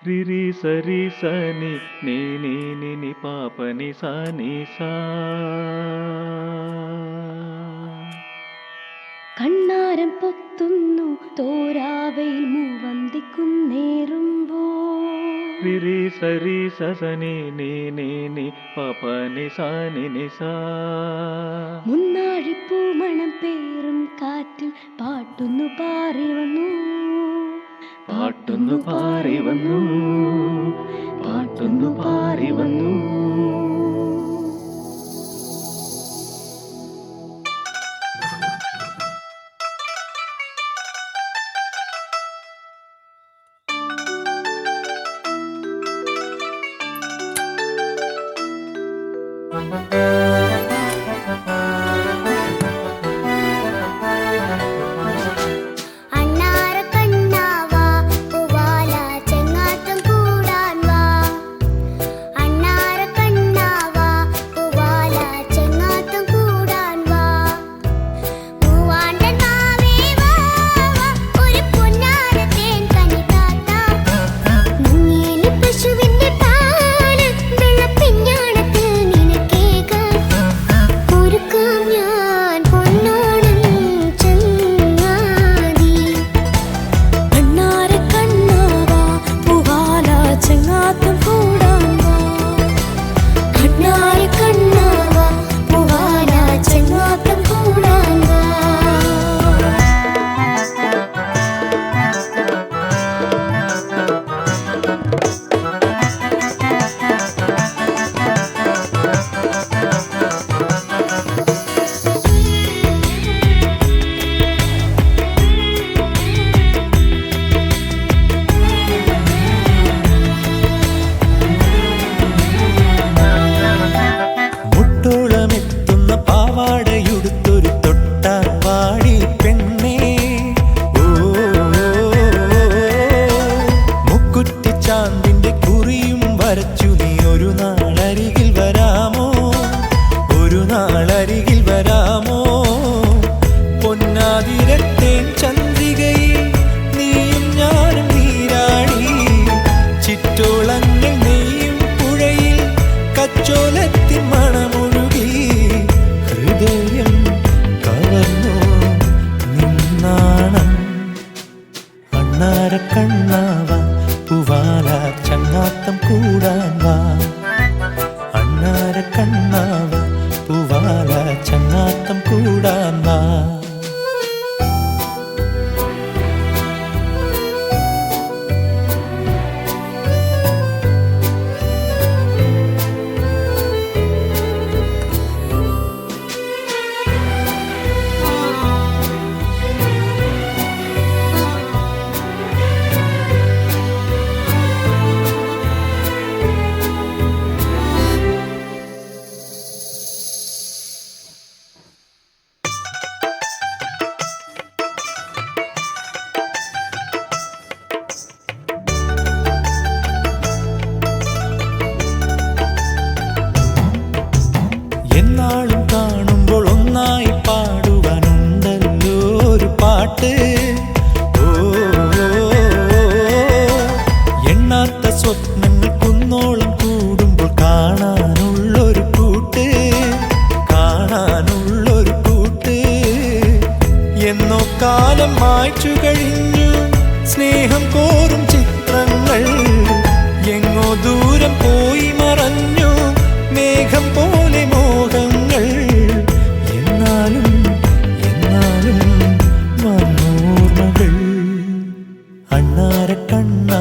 రిరి సరి సని నీ నీ ని ని పాప ని సా ని సా. കണ്ണാരം പൊത്തുന്നു തോരാവയിൽ മൂവന്തിക്കുന്നേറുമ്പോ. రిరి సరి సని నీ నీ ని పాప ని సా ని ని సా. മുന്നാഴിപ്പൂമണം പേറും കാറ്റിൽ പാട്ടുന്നു പാറി വന്നു. പാട്ടുന്നു പാറി വന്നു, പാട്ടുന്നു പാറി വന്നു. കണ്ണാവാ പൂവാല ചങ്ങാത്തം കൂടാൻ വാ. അണ്ണാര കണ്ണാവാ പൂവാല ചങ്ങാത്തം കൂടാൻ വാ. എന്നാളും കാണുമ്പോൾ ഒന്നായി പാടുവാനുണ്ടല്ലോ ഒരു പാട്ട്. ഓ എണ്ണാത്ത സ്വപ്നങ്ങൾ കുന്നോളം കൂടുമ്പോൾ കാണാനുള്ളൊരു കൂട്ട്, കാണാനുള്ളൊരു കൂട്ട്. എന്നോ കാലം മായ്ച്ചു കഴിഞ്ഞു സ്നേഹം കോറും ചിത്രങ്ങൾ. എങ്ങോ ദൂരം പോയി മറഞ്ഞു മേഘം പോലെ മോഹങ്ങൾ. എന്നാലും എന്നാലും വന്നോർമ്മകൾ. അണ്ണാര കണ്ണ